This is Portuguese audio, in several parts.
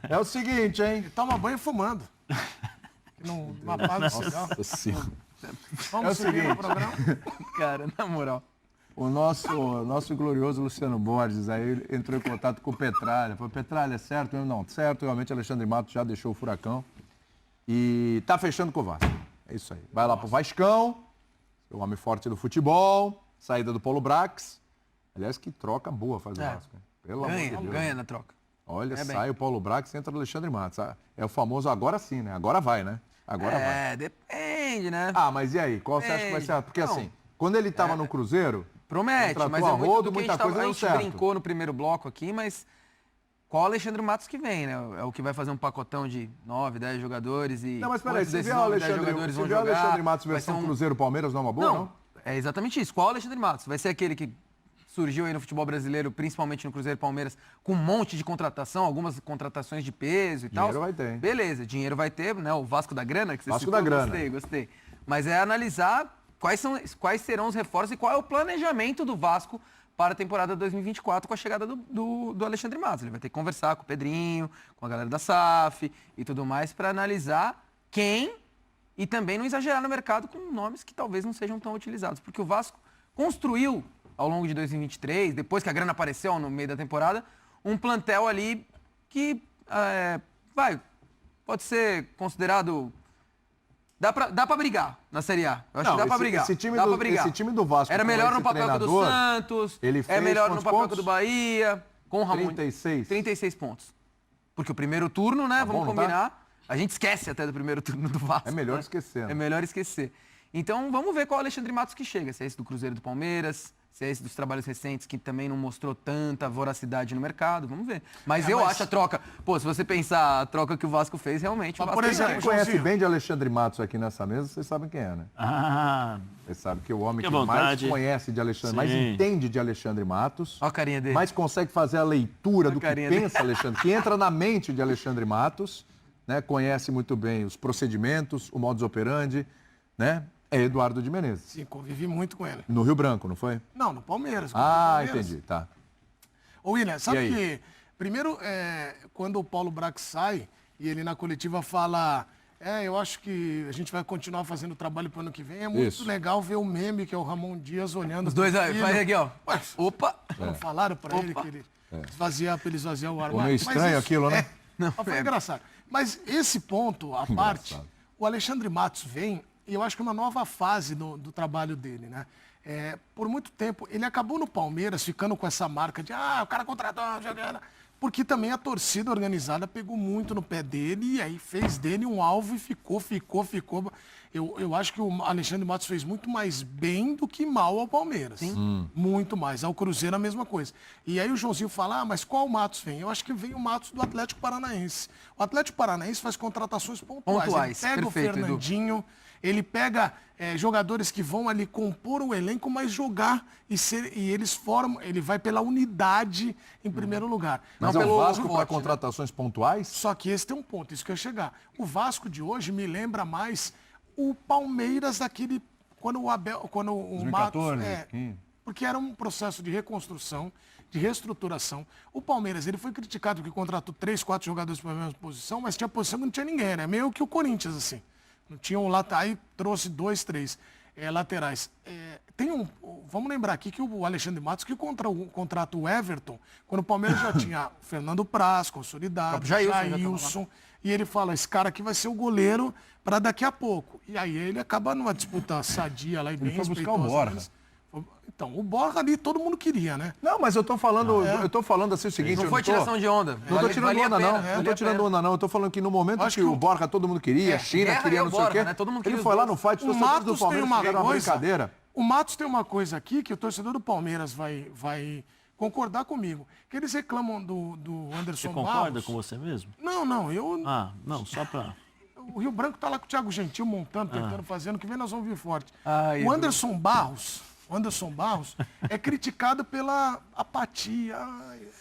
É o seguinte, hein? Toma banho fumando. Não apaga o cigarro. Nossa Senhora. Vamos seguir no programa? Cara, na moral. O nosso glorioso Luciano Borges aí entrou em contato com o Petralha. Falou, Petralha, é certo? Eu, não, certo. Realmente, Alexandre Matos já deixou o Furacão. E tá fechando com o Vasco. É isso aí. Vai lá pro Vascão, o homem forte do futebol, saída do Paulo Brax. Aliás, que troca boa faz o Vasco. Hein? Pelo amor de Deus. Ganha na troca. Olha, sai o Paulo Brax e entra o Alexandre Matos. É o famoso agora sim, né? Agora vai, né? Agora vai. Depende, né? Ah, mas e aí? Qual você acha que vai ser? Porque assim, quando ele tava no Cruzeiro... Promete, contratou mas a é muito rodo, do que muita coisa a deu gente certo. brincou no primeiro bloco aqui, mas qual Alexandre Matos que vem, né? É o que vai fazer um pacotão de 9, 10 jogadores e... Não, mas peraí, quantos você desses vê o 9, 10 Alexandre, jogadores você vão vê o jogar? Alexandre Matos Vai versão ser um- Cruzeiro-Palmeiras numa boa, não? É exatamente isso. Qual Alexandre Matos? Vai ser aquele que surgiu aí no futebol brasileiro, principalmente no Cruzeiro e Palmeiras, com um monte de contratação, algumas contratações de peso e tal. Dinheiro vai ter, hein? Beleza, dinheiro vai ter, né? O Vasco da Grana, que você Vasco citou, da Grana. Gostei. Mas é analisar quais serão os reforços e qual é o planejamento do Vasco para a temporada 2024 com a chegada do Alexandre Matos. Ele vai ter que conversar com o Pedrinho, com a galera da SAF e tudo mais para analisar quem e também não exagerar no mercado com nomes que talvez não sejam tão utilizados. Porque o Vasco construiu ao longo de 2023, depois que a grana apareceu no meio da temporada, um plantel ali que pode ser considerado... Dá pra brigar na Série A. Eu acho que dá pra brigar. Esse time, dá pra brigar. esse time do Vasco... Era com melhor esse no papel que o do treinador, Santos, ele é fez melhor no quantos papel que o pontos? do Bahia, com o Ramon. 36. 36 pontos. Porque o primeiro turno, né, vamos bom, não tá? combinar, a gente esquece até do primeiro turno do Vasco. É melhor né? esquecer, né? É melhor esquecer. Então, vamos ver qual Alexandre Matos que chega. Se é esse do Cruzeiro e do Palmeiras, se é esse dos trabalhos recentes que também não mostrou tanta voracidade no mercado. Vamos ver. Mas acho a troca... Pô, se você pensar a troca que o Vasco fez, realmente... Mas, o por Vasco exemplo, Quem ganha. conhece bem de Alexandre Matos aqui nessa mesa, vocês sabem quem é, né? Ah, Vocês sabem que o homem Fique que à mais vontade. conhece de Alexandre, Sim. mais entende de Alexandre Matos, Olha a carinha dele. mais consegue fazer a leitura do que carinha pensa Alexandre, que entra na mente de Alexandre Matos, né? Conhece muito bem os procedimentos, o modus operandi, né? É Eduardo de Menezes. Sim, convivi muito com ele. No Rio Branco, não foi? Não, no Palmeiras. Ah, Palmeiras. entendi, tá. Ô, William, sabe E aí? que... Primeiro, quando o Paulo Brax sai e ele na coletiva fala... eu acho que a gente vai continuar fazendo trabalho pro ano que vem. É muito Isso. legal ver o meme que é o Ramon Dias olhando... Os dois pro aí, filho. faz aqui, ó. Ué, Opa! não falaram pra ele que ele esvaziar o armário. Ficou meio estranho aquilo, né? Mas foi engraçado. Mas esse ponto, à parte, o Alexandre Matos vem, e eu acho que é uma nova fase do trabalho dele, né? Por muito tempo, ele acabou no Palmeiras ficando com essa marca de o cara contratou, jogando. Porque também a torcida organizada pegou muito no pé dele e aí fez dele um alvo e ficou. Eu acho que o Alexandre Matos fez muito mais bem do que mal ao Palmeiras. Muito mais. Ao Cruzeiro a mesma coisa. E aí o Joãozinho fala, mas qual Matos vem? Eu acho que vem o Matos do Atlético Paranaense. O Atlético Paranaense faz contratações pontuais. Ele pega perfeito, o Fernandinho, ele pega jogadores que vão ali compor o elenco, mas jogar e eles formam, ele vai pela unidade em primeiro lugar. Mas Não é o pelo Vasco para forte, né? contratações pontuais? Só que esse tem um ponto, isso que eu ia chegar. O Vasco de hoje me lembra mais o Palmeiras daquele... Quando o Abel... Quando o 2014, Matos... Porque era um processo de reconstrução, de reestruturação. O Palmeiras, ele foi criticado porque contratou 3, 4 jogadores para a mesma posição, mas tinha posição que não tinha ninguém, né? Meio que o Corinthians, assim. Não tinha um lateral, aí trouxe 2, 3 laterais. Vamos lembrar aqui que o Alexandre Matos, que contrata o Everton, quando o Palmeiras já tinha o Fernando Praz, consolidado, Jailson, e ele fala, esse cara aqui vai ser o goleiro para daqui a pouco. E aí ele acaba numa disputa sadia lá e bem foi buscar o respeitosa, Borja. mas- Então, o Borja ali todo mundo queria, né? Não, mas eu tô falando, assim o seguinte... Não eu foi tiração de onda. Não tô tirando Valia a onda, não. pena, Não tô valia a tirando pena. onda, não. Eu tô falando que no momento Acho que que o o- Borja todo mundo queria, a China guerra queria é o não sei o Borja, quê. né? Todo mundo queria Ele os foi lá dois. no fight, O os torcedores do Matos tem Palmeiras uma fizeram uma coisa... brincadeira. O Matos tem uma coisa aqui que o torcedor do Palmeiras vai concordar comigo. Que eles reclamam do Anderson você concorda Barros. com você mesmo? Não, eu... Ah, não, só pra... O Rio Branco tá lá com o Thiago Gentil montando, tentando, fazendo, que vem nós vamos vir forte. Ai, O Anderson Barros é criticado pela apatia.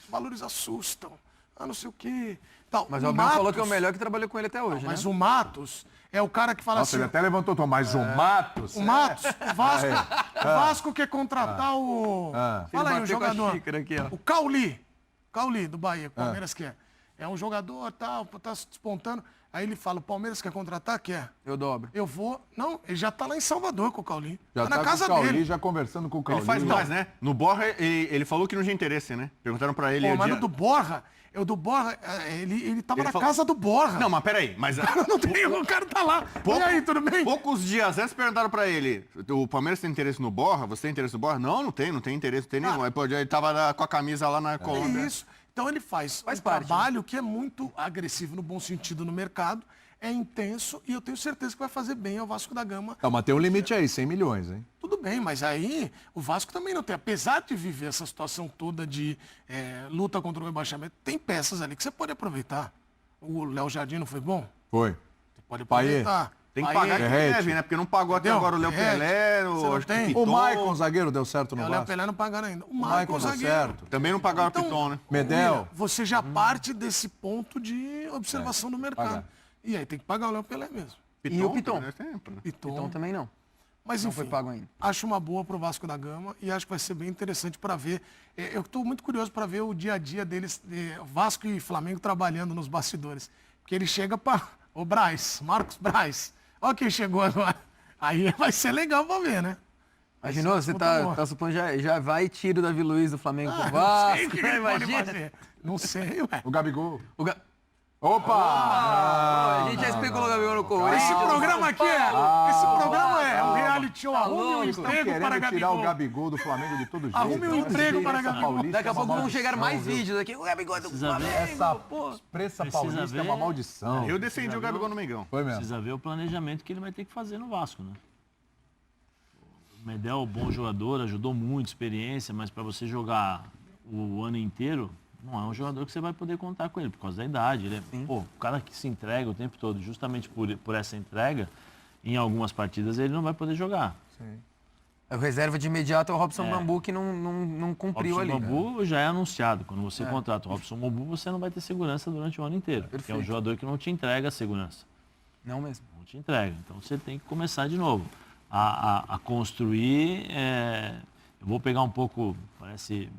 Os valores assustam. Não sei o quê. Tal. Mas o Abel falou que é o melhor que trabalhou com ele até hoje, Mas né? o Matos é o cara que fala Nossa, ele assim... até levantou o tom, mas o Matos... O Matos, o Vasco quer contratar o... Ele Fala aí, o bateu com a jogador. xícara aqui, ó. O Cauli do Bahia, que o Palmeiras quer. é um jogador, tal, tá se despontando. Aí ele fala, o Palmeiras quer contratar? Quer. Eu dobro. Eu vou... Não, ele já tá lá em Salvador com o Caulinho. Já tá na casa com o Cauli, dele. já conversando com o Cauli. Ele faz mais, né? No Borra, ele falou que não tinha interesse, né? Perguntaram pra ele... Pô, o mas dia- no do Borra, ele tava Ele na falou- casa do Borra. Não, mas peraí. Mas Não tem, o cara tá lá. E aí, tudo bem? poucos dias antes perguntaram pra ele, o Palmeiras tem interesse no Borra? Você tem interesse no Borra? Não tem interesse, não tem nenhum. Aí, pô, ele tava com a camisa lá na É Colômbia. isso. Então ele faz um parte, trabalho que é muito agressivo no bom sentido no mercado, é intenso e eu tenho certeza que vai fazer bem ao Vasco da Gama. Não, mas tem um limite aí, 100 milhões, hein? Tudo bem, mas aí o Vasco também não tem. Apesar de viver essa situação toda de luta contra o rebaixamento, tem peças ali que você pode aproveitar. O Léo Jardim não foi bom? Foi. Você pode Paiê. aproveitar. Tem que Paiê. pagar quem Derrete. deve, né? Porque não pagou até Entendeu? agora o Léo Derrete. Pelé, Você não acho que tem? O Piton. Maicon, zagueiro, deu certo no O Léo Vasco? Pelé não pagaram ainda. O O Maicon Maicon deu zagueiro. certo. Também não pagaram Então, o Piton, né? Medel. William, você já parte desse ponto de observação do mercado. pagar. E aí tem que pagar o Léo Pelé mesmo. E o Piton? também deve tempo, né? Piton. Então também não. Mas Não enfim, foi pago ainda. acho uma boa pro Vasco da Gama e acho que vai ser bem interessante para ver. Eu estou muito curioso para ver o dia a dia deles, Vasco e Flamengo trabalhando nos bastidores. Porque ele chega para o Braz, Marcos Braz. Olha quem chegou agora. Aí vai ser legal para ver, né? Imaginou? Você Puta tá, boa. tá supondo já vai tiro Davi Luiz do Flamengo pro Não sei o Vasco. que ele pode Imagina. fazer. Não sei, ué. O Gabigol. O Ga- Opa! a gente já especulou o Gabigol no Corinthians. Esse programa aqui esse programa é um reality show. Arrume um louco. Estão emprego para querendo tirar o Gabigol. Gabigol do Flamengo de todo jeito. Arrume um Essa emprego para imprensa Gabigol. paulista Daqui a é uma pouco vão chegar maldição, mais viu? vídeos aqui. O Gabigol é do Precisa ver. Flamengo, Essa pô. imprensa Precisa paulista é ver. uma maldição. Eu defendi o Gabigol no Mengão. Foi mesmo. Precisa ver o planejamento que ele vai ter que fazer no Vasco, né? O Medel, bom jogador, ajudou muito, experiência, mas para você jogar o ano inteiro, não é um jogador que você vai poder contar com ele, por causa da idade. Ele é, o cara que se entrega o tempo todo, justamente por essa entrega, em algumas partidas ele não vai poder jogar. O reserva de imediato é o Robson Bambu, que não cumpriu Robson ali. Bambu já é anunciado. Quando você contrata o Robson Bambu, você não vai ter segurança durante o ano inteiro. Porque é um Perfeito. jogador que não te entrega a segurança. Não mesmo. Não te entrega. Então você tem que começar de novo a construir. Eu vou pegar um pouco, parece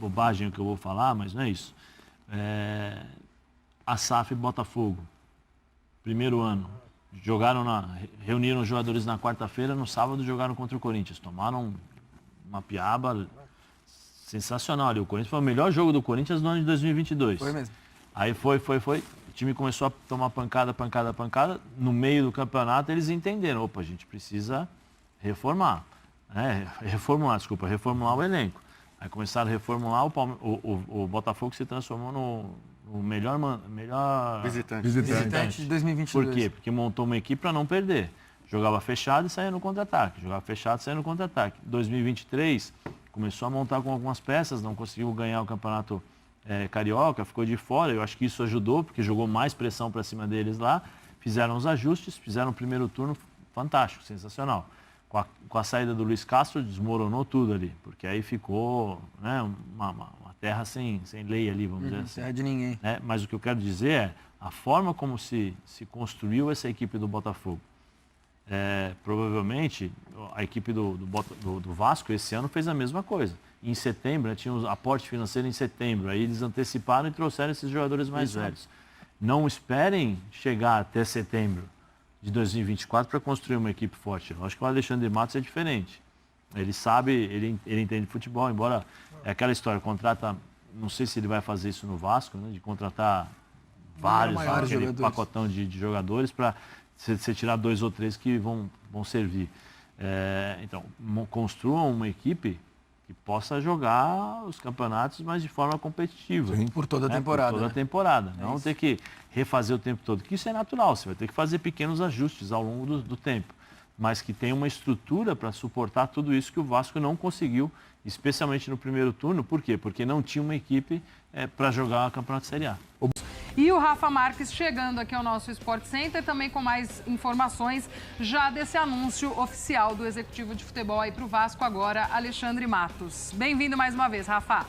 bobagem o que eu vou falar, mas não é isso. A SAF e Botafogo, primeiro ano, reuniram os jogadores na quarta-feira, no sábado jogaram contra o Corinthians. Tomaram uma piaba sensacional ali. O Corinthians foi o melhor jogo do Corinthians no ano de 2022. Foi mesmo. Aí foi. O time começou a tomar pancada. No meio do campeonato, eles entenderam. Opa, a gente precisa reformular o elenco. Aí começaram a reformular, o Botafogo se transformou no melhor Visitante. Visitante de 2022. Por quê? Porque montou uma equipe para não perder. Jogava fechado e saía no contra-ataque. 2023, começou a montar com algumas peças, não conseguiu ganhar o campeonato carioca, ficou de fora. Eu acho que isso ajudou, porque jogou mais pressão para cima deles lá. Fizeram os ajustes, fizeram o primeiro turno fantástico, sensacional. Com a saída do Luiz Castro, desmoronou tudo ali, porque aí ficou, né, uma terra sem lei ali, vamos dizer assim. Terra de ninguém. Mas o que eu quero dizer é a forma como se construiu essa equipe do Botafogo. Provavelmente a equipe do Vasco esse ano fez a mesma coisa. Em setembro, tinha o aporte financeiro em setembro, aí eles anteciparam e trouxeram esses jogadores mais velhos. Não esperem chegar até setembro de 2024 para construir uma equipe forte. Eu acho que o Alexandre Matos é diferente. Ele sabe, ele entende futebol, embora é aquela história, contrata, não sei se ele vai fazer isso no Vasco, né, de contratar vários aquele jogadores. pacotão de jogadores para você tirar 2 ou 3 que vão servir. Então, construam uma equipe que possa jogar os campeonatos, mas de forma competitiva. Sim. Por toda a temporada. Por toda a né? temporada. Não ter que refazer o tempo todo, que isso é natural, você vai ter que fazer pequenos ajustes ao longo do tempo, mas que tem uma estrutura para suportar tudo isso que o Vasco não conseguiu, especialmente no primeiro turno. Por quê? Porque não tinha uma equipe para jogar o Campeonato Série A. E o Rafa Marques chegando aqui ao nosso Sport Center, também com mais informações já desse anúncio oficial do executivo de futebol aí para o Vasco agora, Alexandre Matos. Bem-vindo mais uma vez, Rafa.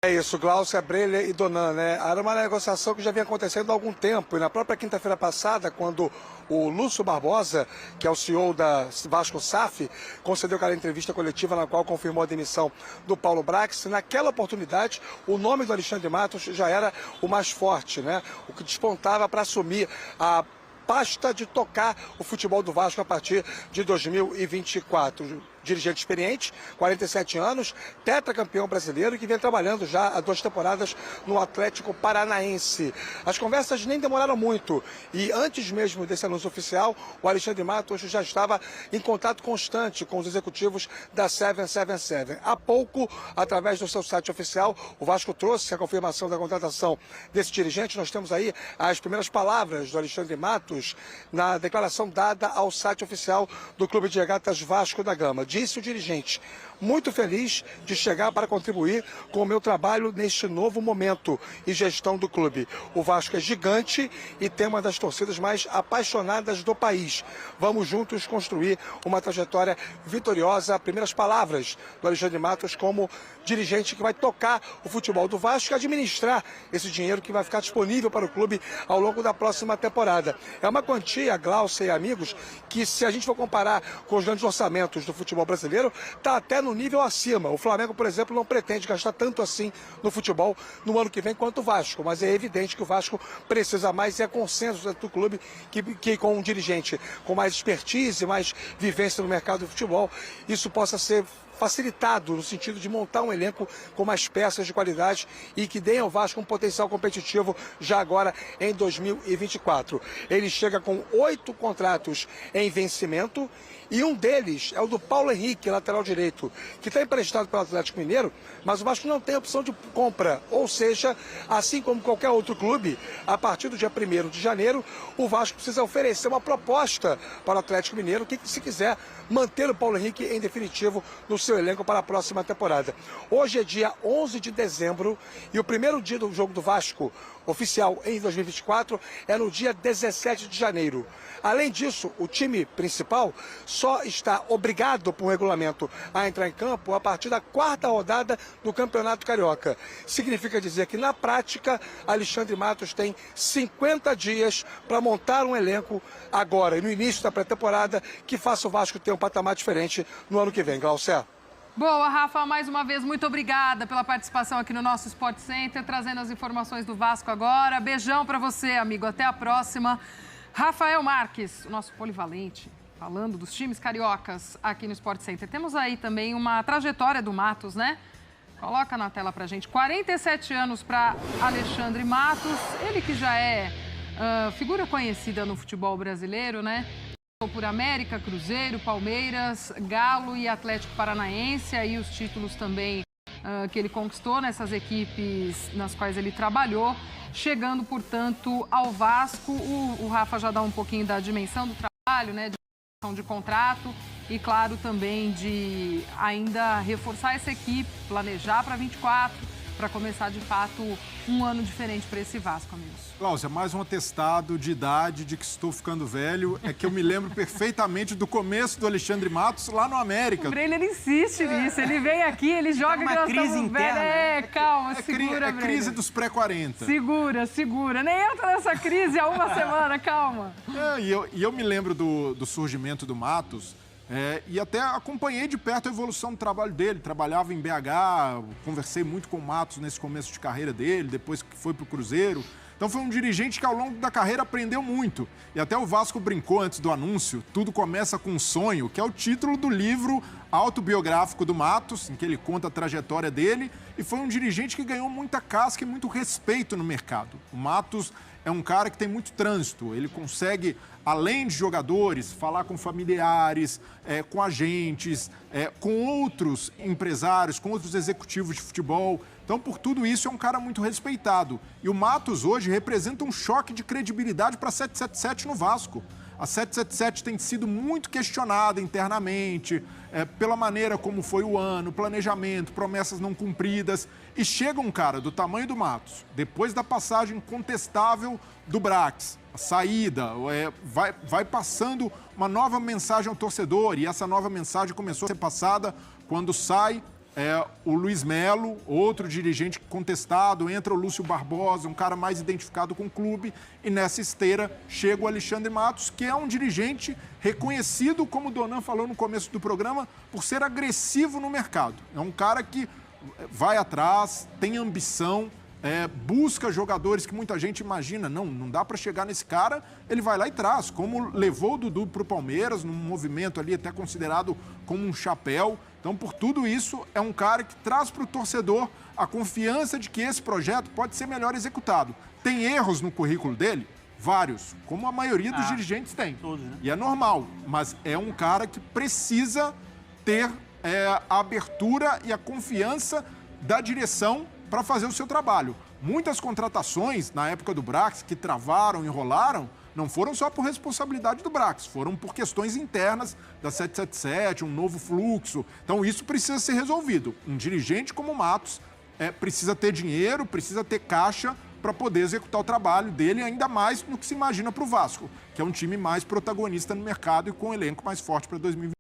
É isso, Glaucia, Breler e Donan, né? Era uma negociação que já vinha acontecendo há algum tempo. E na própria quinta-feira passada, quando o Lúcio Barbosa, que é o CEO da Vasco SAF, concedeu aquela entrevista coletiva na qual confirmou a demissão do Paulo Brax, naquela oportunidade o nome do Alexandre Matos já era o mais forte, né? O que despontava para assumir a pasta de tocar o futebol do Vasco a partir de 2024. Dirigente experiente, 47 anos, tetracampeão brasileiro, que vem trabalhando já há 2 temporadas no Atlético Paranaense. As conversas nem demoraram muito e antes mesmo desse anúncio oficial, o Alexandre Matos já estava em contato constante com os executivos da 777. Há pouco, através do seu site oficial, o Vasco trouxe a confirmação da contratação desse dirigente. Nós temos aí as primeiras palavras do Alexandre Matos na declaração dada ao site oficial do Clube de Regatas Vasco da Gama. Disse o dirigente: muito feliz de chegar para contribuir com o meu trabalho neste novo momento e gestão do clube. O Vasco é gigante e tem uma das torcidas mais apaixonadas do país. Vamos juntos construir uma trajetória vitoriosa. Primeiras palavras do Alexandre Matos como dirigente que vai tocar o futebol do Vasco e administrar esse dinheiro que vai ficar disponível para o clube ao longo da próxima temporada. É uma quantia, Glaucia e amigos, que se a gente for comparar com os grandes orçamentos do futebol brasileiro, está até no nível acima. O Flamengo, por exemplo, não pretende gastar tanto assim no futebol no ano que vem quanto o Vasco, mas é evidente que o Vasco precisa mais e é consenso do clube que com um dirigente com mais expertise, mais vivência no mercado do futebol, isso possa ser facilitado no sentido de montar um elenco com mais peças de qualidade e que deem ao Vasco um potencial competitivo já agora em 2024. Ele chega com 8 contratos em vencimento e um deles é o do Paulo Henrique, lateral direito, que está emprestado pelo Atlético Mineiro, mas o Vasco não tem opção de compra. Ou seja, assim como qualquer outro clube, a partir do dia 1º de janeiro, o Vasco precisa oferecer uma proposta para o Atlético Mineiro, que se quiser manter o Paulo Henrique em definitivo no seu elenco para a próxima temporada. Hoje é dia 11 de dezembro e o primeiro dia do jogo do Vasco oficial em 2024 é no dia 17 de janeiro. Além disso, o time principal só está obrigado por regulamento a entrar em campo a partir da 4ª rodada do Campeonato Carioca. Significa dizer que, na prática, Alexandre Matos tem 50 dias para montar um elenco agora, no início da pré-temporada, que faça o Vasco ter um patamar diferente no ano que vem. Glaucia. Boa, Rafa, mais uma vez, muito obrigada pela participação aqui no nosso Sport Center, trazendo as informações do Vasco agora. Beijão para você, amigo. Até a próxima. Rafael Marques, o nosso polivalente, falando dos times cariocas aqui no Sport Center. Temos aí também uma trajetória do Matos, né? Coloca na tela pra gente. 47 anos para Alexandre Matos, ele que já é figura conhecida no futebol brasileiro, né? Por América, Cruzeiro, Palmeiras, Galo e Atlético Paranaense, aí os títulos também que ele conquistou nessas equipes nas quais ele trabalhou, chegando, portanto, ao Vasco. O Rafa já dá um pouquinho da dimensão do trabalho, né, de contrato e, claro, também de ainda reforçar essa equipe, planejar para 24, para começar, de fato, um ano diferente para esse Vasco, amigos. Glaucia, mais um atestado de idade, de que estou ficando velho. É que eu me lembro perfeitamente do começo do Alexandre Matos lá no América. O Breiner insiste nisso. Ele vem aqui, ele joga uma crise interna. Calma, segura, É crise dos pré-40. Segura. Nem entra nessa crise há uma semana, calma. E eu me lembro do surgimento do Matos. E até acompanhei de perto a evolução do trabalho dele. Trabalhava em BH, conversei muito com o Matos nesse começo de carreira dele, depois que foi para o Cruzeiro. Então foi um dirigente que ao longo da carreira aprendeu muito. E até o Vasco brincou antes do anúncio, Tudo Começa com um Sonho, que é o título do livro autobiográfico do Matos, em que ele conta a trajetória dele. E foi um dirigente que ganhou muita casca e muito respeito no mercado. O Matos é um cara que tem muito trânsito, ele consegue, além de jogadores, falar com familiares, com agentes, com outros empresários, com outros executivos de futebol. Então, por tudo isso, é um cara muito respeitado. E o Matos hoje representa um choque de credibilidade para a 777 no Vasco. A 777 tem sido muito questionada internamente, pela maneira como foi o ano, planejamento, promessas não cumpridas. E chega um cara do tamanho do Matos, depois da passagem contestável do Brax, a saída, vai passando uma nova mensagem ao torcedor. E essa nova mensagem começou a ser passada quando sai o Luiz Melo, outro dirigente contestado, entra o Lúcio Barbosa, um cara mais identificado com o clube, e nessa esteira chega o Alexandre Matos, que é um dirigente reconhecido, como o Donan falou no começo do programa, por ser agressivo no mercado. É um cara que vai atrás, tem ambição, busca jogadores que muita gente imagina, não dá para chegar nesse cara, ele vai lá e traz, como levou o Dudu para o Palmeiras, num movimento ali até considerado como um chapéu. Então, por tudo isso, é um cara que traz para o torcedor a confiança de que esse projeto pode ser melhor executado. Tem erros no currículo dele? Vários, como a maioria dos dirigentes tem. Todos, né? E é normal, mas é um cara que precisa ter a abertura e a confiança da direção para fazer o seu trabalho. Muitas contratações na época do Brax que travaram, enrolaram, não foram só por responsabilidade do Brax, foram por questões internas da 777, um novo fluxo. Então isso precisa ser resolvido. Um dirigente como o Matos precisa ter dinheiro, precisa ter caixa para poder executar o trabalho dele, ainda mais no que se imagina para o Vasco, que é um time mais protagonista no mercado e com um elenco mais forte para 2020.